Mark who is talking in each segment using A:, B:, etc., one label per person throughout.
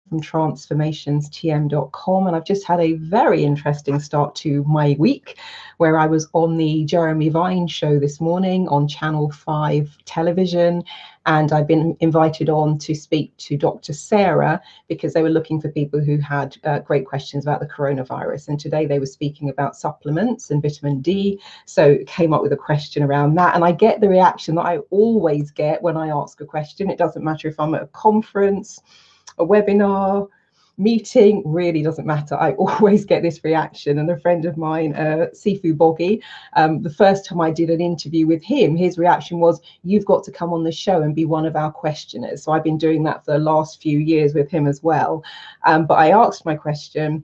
A: from transformationstm.com, and I've just had a very interesting start to my week where I was on the Jeremy Vine show this morning on Channel 5 television, and I've been invited on to speak to Dr. Sarah because they were looking for people who had great questions about the coronavirus, and today they were speaking about supplements and vitamin D, so came up with a question around that. And I get the reaction that I always get when I ask a question. It doesn't matter if I'm at a conference, a webinar, meeting, really doesn't matter. I always get this reaction. And a friend of mine, Sifu Boggy, the first time I did an interview with him, his reaction was, "You've got to come on the show and be one of our questioners." So I've been doing that for the last few years with him as well. But I asked my question,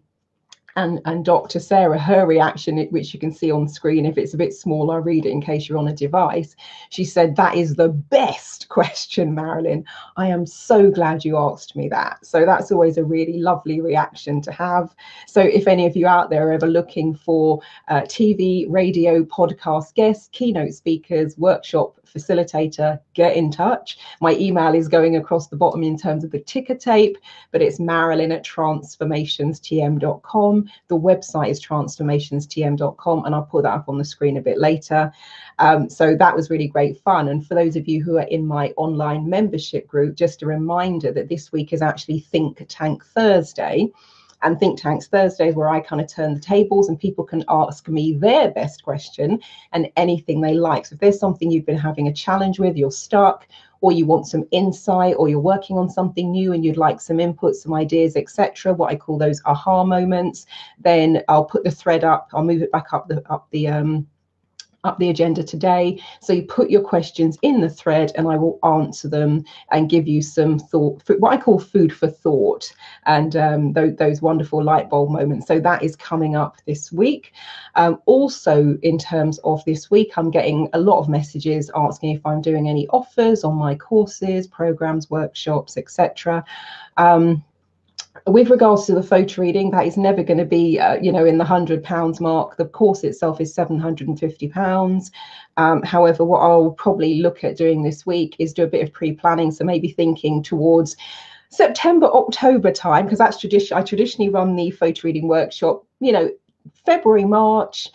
A: and Dr. Sarah, her reaction, which you can see on screen, if it's a bit small, I'll read it in case you're on a device. She said, "That is the best question, Marilyn. I am so glad you asked me that." So that's always a really lovely reaction to have. So if any of you out there are ever looking for TV, radio, podcast guests, keynote speakers, workshop facilitator, get in touch. My email is going across the bottom in terms of the ticker tape, but it's marilyn@transformationstm.com. The website is transformationstm.com, and I'll put that up on the screen a bit later. So that was really great fun. And for those of you who are in my online membership group, just a reminder that this week is actually Think Tank Thursday. And Think Tanks Thursday is where I kind of turn the tables and people can ask me their best question and anything they like. So if there's something you've been having a challenge with, you're stuck, or you want some insight, or you're working on something new and you'd like some input, some ideas, etc., what I call those aha moments, then I'll put the thread up. I'll move it back up the agenda today. So you put your questions in the thread and I will answer them and give you some thought, what I call food for thought, and those wonderful light bulb moments. So that is coming up this week. Also, in terms of this week, I'm getting a lot of messages asking if I'm doing any offers on my courses, programs, workshops, etc. With regards to the photo reading, that is never going to be, in the £100 mark. The course itself is £750. However, what I'll probably look at doing this week is do a bit of pre-planning. So maybe thinking towards September, October time, because that's I traditionally run the photo reading workshop, February, March,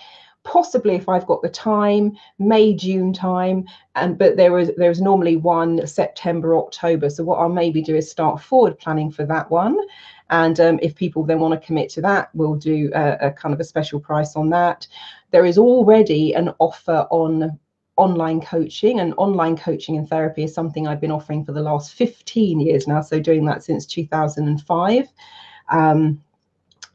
A: possibly if I've got the time, May, June time, but there's normally one September, October. So what I'll maybe do is start forward planning for that one. And if people then want to commit to that, we'll do a kind of a special price on that. There is already an offer on online coaching, and online coaching and therapy is something I've been offering for the last 15 years now. So doing that since 2005.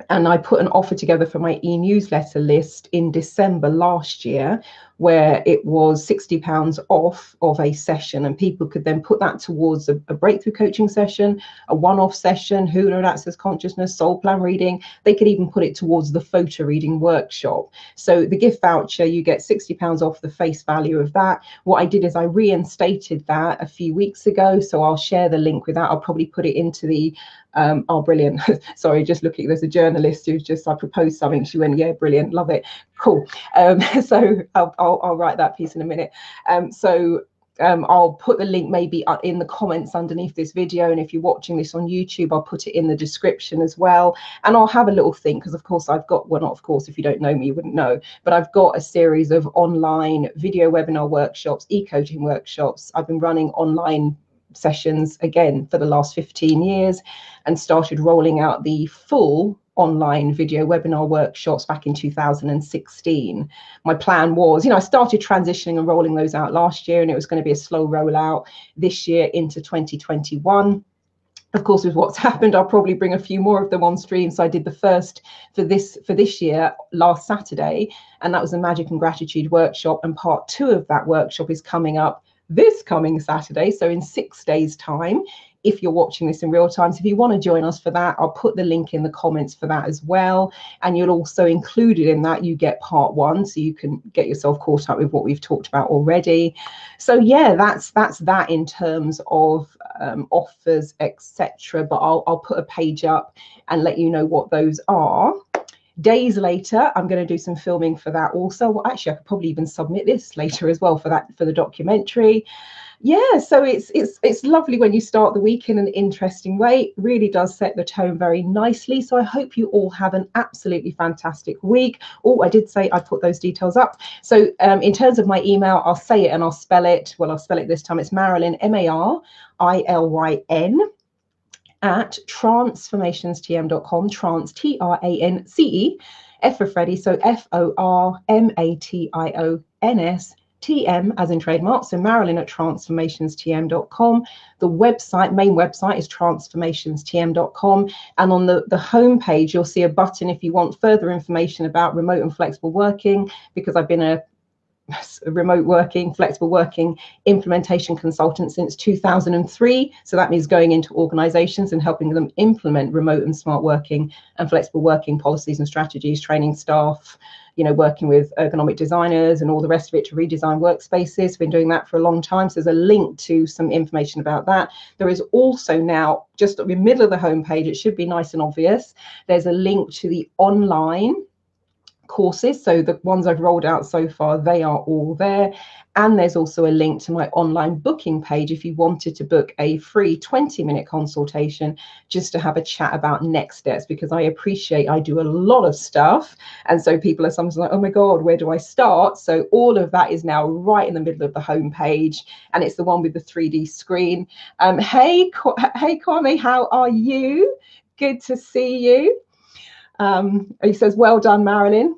A: And I put an offer together for my e-newsletter list in December last year, where it was £60 off of a session, and people could then put that towards a breakthrough coaching session, a one-off session, Hula and Access Consciousness, soul plan reading. They could even put it towards the photo reading workshop. So the gift voucher, you get £60 off the face value of that. What I did is I reinstated that a few weeks ago, so I'll share the link with that. I'll probably put it into the oh, brilliant. Sorry, just looking, there's a journalist who's just, I proposed something, she went, yeah, brilliant, love it, cool. So I'll write that piece in a minute. I'll put the link maybe in the comments underneath this video, and if you're watching this on YouTube, I'll put it in the description as well. And I'll have a little think, because of course I've got, well, not of course, if you don't know me you wouldn't know, but I've got a series of online video webinar workshops, e-coaching workshops. I've been running online sessions again for the last 15 years, and started rolling out the full online video webinar workshops back in 2016. My plan was, I started transitioning and rolling those out last year, and it was going to be a slow rollout this year into 2021. Of course, with what's happened, I'll probably bring a few more of them on stream. So I did the first for this year last Saturday, and that was a Magic and Gratitude workshop, and part 2 of that workshop is coming up this coming Saturday, so in 6 days time, if you're watching this in real time. So if you want to join us for that, I'll put the link in the comments for that as well. And you'll also included in that, you get part 1, so you can get yourself caught up with what we've talked about already. So yeah, that's that in terms of offers, etc. But I'll put a page up and let you know what those are. Days later, I'm going to do some filming for that also. Well, actually, I could probably even submit this later as well for the documentary. Yeah, so it's lovely when you start the week in an interesting way. It really does set the tone very nicely. So I hope you all have an absolutely fantastic week. Oh, I did say I'd put those details up. So in terms of my email, I'll say it and I'll spell it. Well, I'll spell it this time. It's Marilyn, Marilyn, at transformationstm.com, trans, TRANCE, F for Freddie, so FORMATIONS. TM as in trademark, so Marilyn at transformationstm.com. The website, main website, is transformationstm.com, and on the home page you'll see a button if you want further information about remote and flexible working, because I've been a remote working, flexible working implementation consultant since 2003. So that means going into organizations and helping them implement remote and smart working and flexible working policies and strategies, training staff, working with ergonomic designers and all the rest of it to redesign workspaces. Been doing that for a long time. So there's a link to some information about that. There is also now, just at the middle of the homepage, it should be nice and obvious, there's a link to the online courses. So the ones I've rolled out so far, they are all there. And there's also a link to my online booking page if you wanted to book a free 20-minute consultation just to have a chat about next steps, because I appreciate I do a lot of stuff. And so people are sometimes like, oh my God, where do I start? So all of that is now right in the middle of the homepage, and it's the one with the 3D screen. Hey, Kwame, how are you? Good to see you. He says, well done, Marilyn.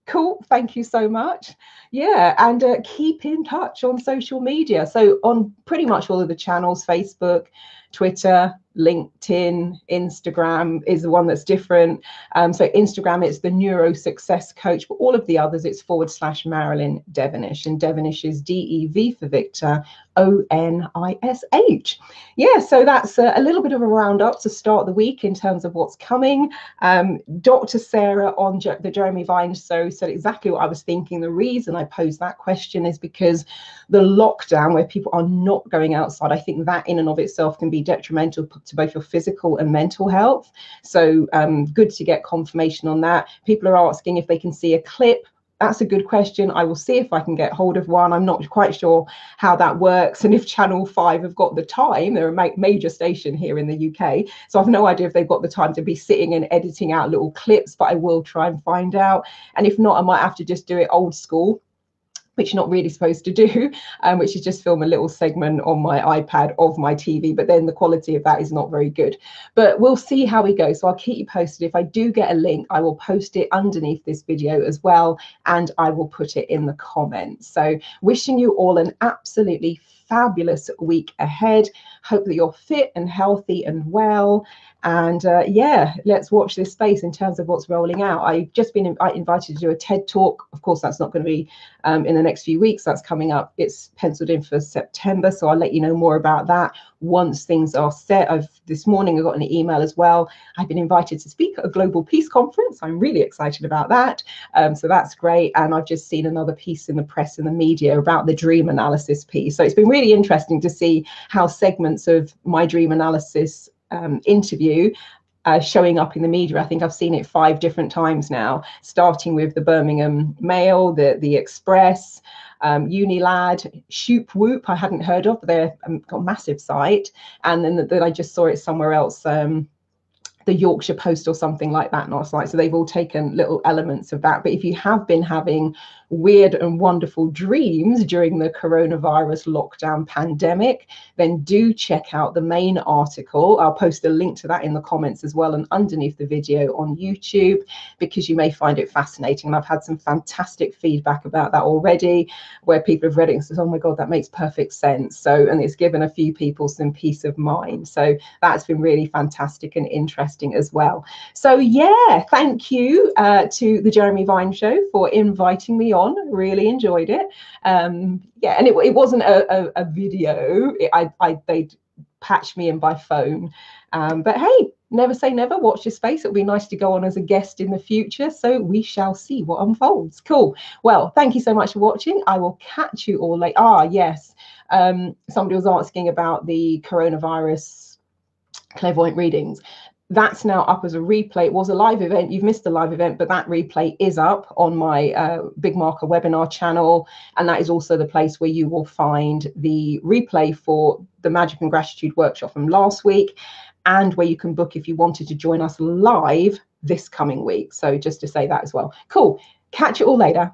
A: Cool, thank you so much. Yeah, and keep in touch on social media. So on pretty much all of the channels, Facebook, Twitter, LinkedIn, Instagram is the one that's different. So Instagram, it's the Neuro Success Coach, but all of the others, it's / Marilyn Devonish, and Devonish is DEV for Victor, ONISH. Yeah, so that's a little bit of a roundup to start the week in terms of what's coming. Dr. Sarah on the Jeremy Vine show said exactly what I was thinking. The reason I posed that question is because the lockdown, where people are not going outside, I think that in and of itself can be detrimental to both your physical and mental health. So good to get confirmation on that. People are asking if they can see a clip. That's a good question. I will see if I can get hold of one. I'm not quite sure how that works, and if Channel 5 have got the time. They're a major station here in the UK, so I've no idea if they've got the time to be sitting and editing out little clips, but I will try and find out. And if not, I might have to just do it old school, which you're not really supposed to do, which is just film a little segment on my iPad of my TV, but then the quality of that is not very good. But we'll see how we go. So I'll keep you posted. If I do get a link, I will post it underneath this video as well, and I will put it in the comments. So wishing you all an absolutely fabulous week ahead. Hope that you're fit and healthy and well. And yeah, let's watch this space in terms of what's rolling out. I've just been invited to do a TED talk. Of course, that's not going to be in the next few weeks. That's coming up. It's penciled in for September. So I'll let you know more about that once things are set. This morning I got an email as well. I've been invited to speak at a global peace conference. I'm really excited about that. So that's great. And I've just seen another piece in the press and the media about the dream analysis piece. So it's been really interesting to see how segments of my dream analysis interview showing up in the media. I think I've seen it 5 different times now, starting with the Birmingham Mail, the Express, Unilad, Shoop Whoop, I hadn't heard of, but they've got a massive site. And then I just saw it somewhere else, the Yorkshire Post or something like that last night. So they've all taken little elements of that. But if you have been having weird and wonderful dreams during the coronavirus lockdown pandemic, then do check out the main article. I'll post a link to that in the comments as well and underneath the video on YouTube, because you may find it fascinating. And I've had some fantastic feedback about that already, where people have read it and says, oh my God, that makes perfect sense. So, and it's given a few people some peace of mind. So that's been really fantastic and interesting as well. So yeah, thank you to the Jeremy Vine Show for inviting me on. Really enjoyed it. Yeah, and it wasn't a video. They'd patched me in by phone. But hey, never say never. Watch your space. It'll be nice to go on as a guest in the future. So we shall see what unfolds. Cool. Well, thank you so much for watching. I will catch you all later. Yes. Somebody was asking about the coronavirus clairvoyant readings. that's now up as a replay. It was a live event. You've missed the live event, but that replay is up on my Big Marker webinar channel. And that is also the place where you will find the replay for the Magic and Gratitude workshop from last week, and where you can book if you wanted to join us live this coming week. So just to say that as well. Cool. Catch it all later.